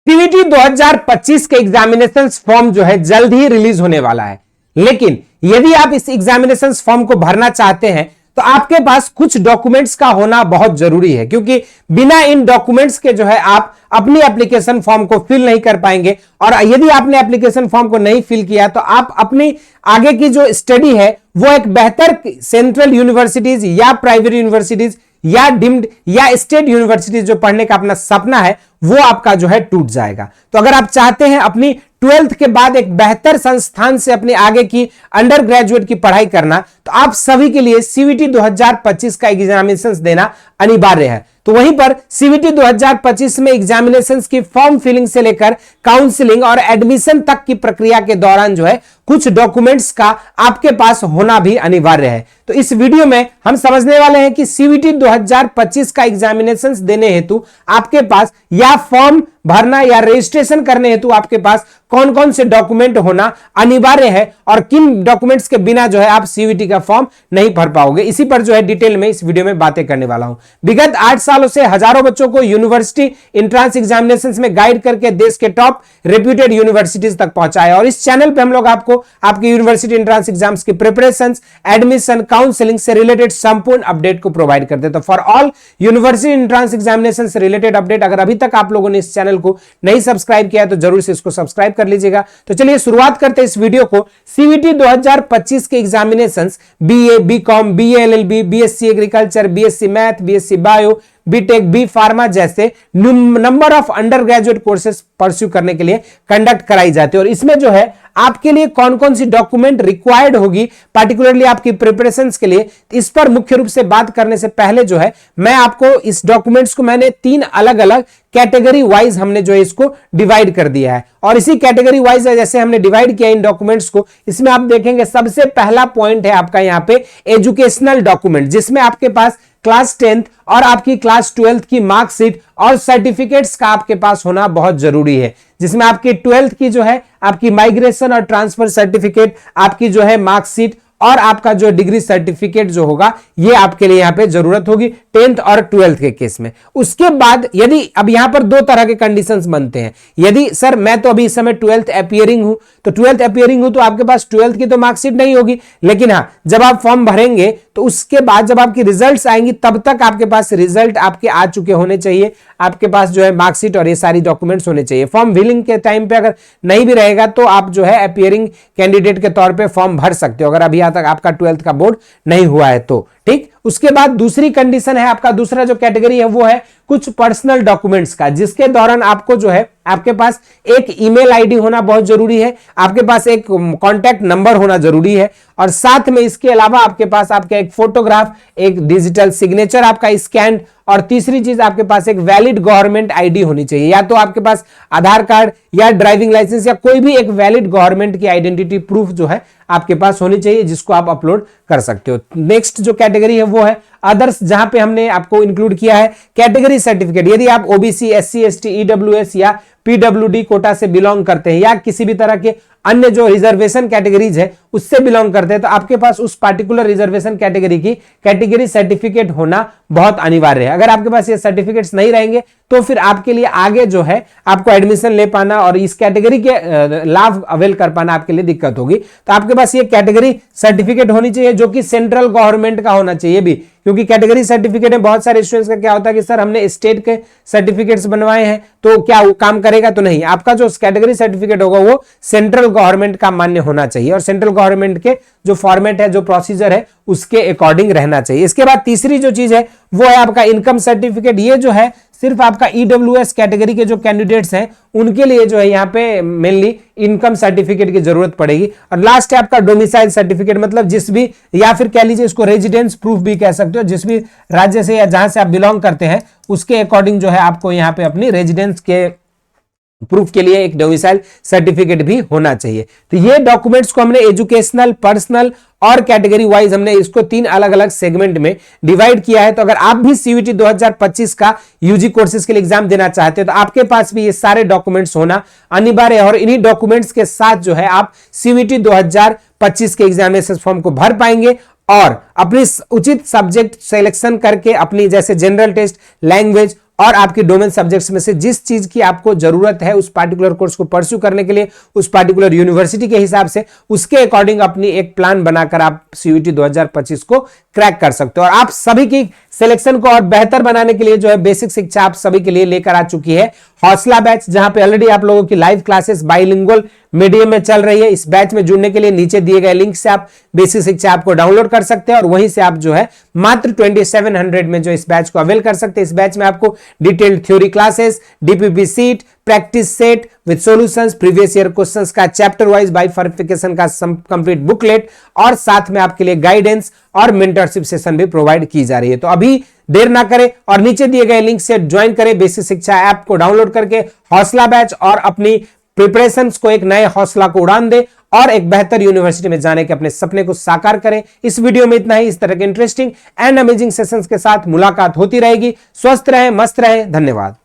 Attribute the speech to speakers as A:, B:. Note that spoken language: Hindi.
A: सीवीटी 2025 के एग्जामिनेशन फॉर्म जो है जल्द ही रिलीज होने वाला है, लेकिन यदि आप इस एग्जामिनेशन फॉर्म को भरना चाहते हैं तो आपके पास कुछ डॉक्यूमेंट्स का होना बहुत जरूरी है, क्योंकि बिना इन डॉक्यूमेंट्स के जो है आप अपनी एप्लीकेशन फॉर्म को फिल नहीं कर पाएंगे। और यदि आपने एप्लीकेशन फॉर्म को नहीं फिल किया तो आप अपनी आगे की जो स्टडी है वो एक बेहतर सेंट्रल यूनिवर्सिटीज या प्राइवेट यूनिवर्सिटीज या डीम्ड या स्टेट यूनिवर्सिटीज जो पढ़ने का अपना सपना है वो आपका जो है टूट जाएगा। तो अगर आप चाहते हैं अपनी 12th के बाद एक बेहतर संस्थान से अपनी आगे की अंडर ग्रेजुएट की पढ़ाई करना, तो आप सभी के लिए सीवीटी 2025 का एग्जामिनेशन देना अनिवार्य है। तो वहीं पर सीवीटी 2025 में एग्जामिनेशन की फॉर्म फिलिंग से लेकर काउंसलिंग और एडमिशन तक की प्रक्रिया के दौरान जो है कुछ डॉक्यूमेंट्स का आपके पास होना भी अनिवार्य है। तो इस वीडियो में हम समझने वाले हैं कि सीवीटी 2025 का एग्जामिनेशन देने हेतु आपके पास या फॉर्म भरना या रजिस्ट्रेशन करने हेतु आपके पास कौन कौन से डॉक्यूमेंट होना अनिवार्य है और किन डॉक्यूमेंट्स के बिना जो है आप सीवीटी का फॉर्म नहीं भर पाओगे। इसी पर जो है डिटेल में इस वीडियो में बातें करने वाला हूं। विगत 8 सालों से हजारों बच्चों को यूनिवर्सिटी एंट्रेंस एग्जामिनेशंस में गाइड करके देश के टॉप रेप्यूटेड यूनिवर्सिटीज तक पहुंचाया, और इस चैनल पे हम लोग आपको आपकी यूनिवर्सिटी एंट्रेंस एग्जाम्स की प्रिपरेशंस, एडमिशन, काउंसलिंग से रिलेटेड संपूर्ण अपडेट को प्रोवाइड करते हैं। तो for all university entrance examination से रिलेटेड अपडेट, अगर अभी तक आप लोगों ने इस चैनल को नहीं सब्सक्राइब किया तो जरूर से इसको सब्सक्राइब कर लीजिएगा। तो चलिए शुरुआत करते हैं इस वीडियो को। सीवीटी 2025 के examinations BA, BCom, BA LLB, BSc agriculture, BSc math, BSc bio, BTech, B pharma जैसे number of undergraduate courses pursue करने के लिए कंडक्ट कराई जाती है। और इसमें जो है आपके लिए कौन कौन सी डॉक्यूमेंट रिक्वायर्ड होगी पार्टिकुलरली आपकी प्रिपरेशंस के लिए, इस पर मुख्य रूप से बात करने से पहले जो है मैं आपको इस डॉक्यूमेंट्स को मैंने 3 अलग अलग कैटेगरी वाइज हमने जो है इसको डिवाइड कर दिया है। और इसी कैटेगरी वाइज जैसे हमने डिवाइड किया इन डॉक्यूमेंट्स को, इसमें आप देखेंगे सबसे पहला पॉइंट है आपका यहाँ पे एजुकेशनल डॉक्यूमेंट, जिसमें आपके पास क्लास 10th और आपकी क्लास 12th की मार्कशीट और सर्टिफिकेट्स का आपके पास होना बहुत जरूरी है, जिसमें आपकी 12th की जो है आपकी माइग्रेशन और ट्रांसफर सर्टिफिकेट, आपकी जो है मार्कशीट और आपका जो डिग्री सर्टिफिकेट जो होगा ये आपके लिए यहां पे जरूरत होगी 10th और 12th के केस में। उसके बाद यदि अब यहां पर 2 तरह के कंडीशंस बनते हैं। यदि सर मैं तो अभी इस समय 12th अपीयरिंग हूं, तो 12th अपीयरिंग हूं तो आपके पास 12th की तो मार्कशीट नहीं होगी, लेकिन हाँ जब आप फॉर्म भरेंगे तो उसके बाद जब आपकी रिजल्ट्स आएंगी तब तक आपके पास रिजल्ट आपके आ चुके होने चाहिए, आपके पास जो है मार्कशीट और ये सारी डॉक्यूमेंट्स होने चाहिए। फॉर्म फिलिंग के टाइम पे अगर नहीं भी रहेगा तो आप जो है अपीयरिंग कैंडिडेट के तौर पे फॉर्म भर सकते हो, अगर अभी तक आपका 12th का बोर्ड नहीं हुआ है तो ठीक। उसके बाद दूसरी कंडीशन है आपका, दूसरा जो कैटेगरी है वो है कुछ पर्सनल डॉक्यूमेंट्स का, जिसके दौरान आपको जो है आपके पास एक ईमेल आईडी होना बहुत जरूरी है, आपके पास एक कॉन्टैक्ट नंबर होना जरूरी है, और साथ में इसके अलावा आपके पास आपका एक फोटोग्राफ, एक डिजिटल सिग्नेचर आपका स्कैन, और तीसरी चीज आपके पास एक वैलिड गवर्नमेंट आईडी होनी चाहिए, या तो आपके पास आधार कार्ड या ड्राइविंग लाइसेंस या कोई भी एक वैलिड गवर्नमेंट की आइडेंटिटी प्रूफ जो है आपके पास होनी चाहिए, जिसको आप अपलोड कर सकते हो। नेक्स्ट जो कैटेगरी है वो है अदर्स, जहां पे हमने आपको इंक्लूड किया है कैटेगरी सर्टिफिकेट। यदि आप ओबीसी, एससी, एसटी, ईडब्ल्यूएस या पीडब्ल्यूडी कोटा से बिलोंग करते हैं या किसी भी तरह के अन्य जो रिजर्वेशन कैटेगरीज है उससे बिलोंग करते हैं, तो आपके पास उस पार्टिकुलर रिजर्वेशन कैटेगरी की कैटेगरी सर्टिफिकेट होना बहुत अनिवार्य है। अगर आपके पास ये सर्टिफिकेट्स नहीं रहेंगे तो फिर आपके लिए आगे जो है आपको एडमिशन ले पाना और इस कैटेगरी के लाभ अवेल कर पाना आपके लिए दिक्कत होगी। तो आपके पास ये कैटेगरी सर्टिफिकेट होनी चाहिए जो कि सेंट्रल गवर्नमेंट का होना चाहिए भी, क्योंकि कैटेगरी सर्टिफिकेट में बहुत सारे स्टूडेंट्स का क्या होता है कि सर हमने स्टेट के सर्टिफिकेट्स बनवाए हैं तो क्या वो काम करेगा, तो नहीं, आपका जो कैटेगरी सर्टिफिकेट होगा वो सेंट्रल गवर्नमेंट का मान्य होना चाहिए और सेंट्रल गवर्नमेंट के जो फॉर्मेट है, जो प्रोसीजर है उसके अकॉर्डिंग रहना चाहिए। इसके बाद तीसरी जो चीज है वो है आपका इनकम सर्टिफिकेट। ये जो है सिर्फ आपका ईडब्ल्यूएस कैटेगरी के जो कैंडिडेट्स हैं उनके लिए जो है यहाँ पे मेनली इनकम सर्टिफिकेट की जरूरत पड़ेगी। और लास्ट है आपका डोमिसाइल सर्टिफिकेट, मतलब जिस भी, या फिर कह लीजिए इसको रेजिडेंस प्रूफ भी कह सकते हो, जिस भी राज्य से या जहां से आप बिलोंग करते हैं उसके अकॉर्डिंग जो है आपको यहाँ पे अपनी रेजिडेंस के प्रूफ के लिए एक डोमिसाइल सर्टिफिकेट भी होना चाहिए। तो ये डॉक्यूमेंट्स को हमने एजुकेशनल, पर्सनल और कैटेगरी वाइज हमने इसको 3 अलग अलग सेगमेंट में डिवाइड किया है। तो अगर आप भी सीवीटी 2025 का यूजी कोर्सेज के लिए एग्जाम देना चाहते हैं तो आपके पास भी ये सारे डॉक्यूमेंट्स होना अनिवार्य है, और इन्हीं डॉक्यूमेंट्स के साथ जो है आप सीवीटी 2025 के एग्जामिनेशन फॉर्म को भर पाएंगे और अपनी उचित सब्जेक्ट सिलेक्शन करके अपनी जैसे जनरल टेस्ट, लैंग्वेज और आपकी डोमेन सब्जेक्ट्स में से जिस चीज की आपको जरूरत है उस पार्टिकुलर कोर्स को परस्यू करने के लिए, उस पार्टिकुलर यूनिवर्सिटी के हिसाब से, उसके अकॉर्डिंग अपनी एक प्लान बनाकर आप सीयूईटी 2025 को क्रैक कर सकते हो। और आप सभी की सिलेक्शन को और बेहतर बनाने के लिए जो है बेसिक शिक्षा आप सभी के लिए लेकर आ चुकी है हौसला बैच, जहां पे ऑलरेडी आप लोगों की लाइव क्लासेस बाइलिंगुअल मीडियम में चल रही है। इस बैच में जुड़ने के लिए नीचे दिए गए लिंक से आप बेसिक शिक्षा आपको डाउनलोड कर सकते हैं और वहीं से आप जो है मात्र 2700 में जो इस बैच को अवेल कर सकते हैं। इस बैच में आपको detailed theory classes, DPP seat, practice set with solutions, previous year questions का चैप्टर वाइज बाइफर्केशन का कंप्लीट बुकलेट और साथ में आपके लिए गाइडेंस और मेंटरशिप सेशन भी प्रोवाइड की जा रही है। तो अभी देर ना करें और नीचे दिए गए लिंक से ज्वाइन करें बेसिक शिक्षा ऐप को डाउनलोड करके हौसला बैच, और अपनी प्रिपरेशंस को एक नए हौसला को उड़ान दे और एक बेहतर यूनिवर्सिटी में जाने के अपने सपने को साकार करें। इस वीडियो में इतना ही। इस तरह के इंटरेस्टिंग एंड अमेजिंग सेशंस के साथ मुलाकात होती रहेगी। स्वस्थ रहें, मस्त रहें। धन्यवाद।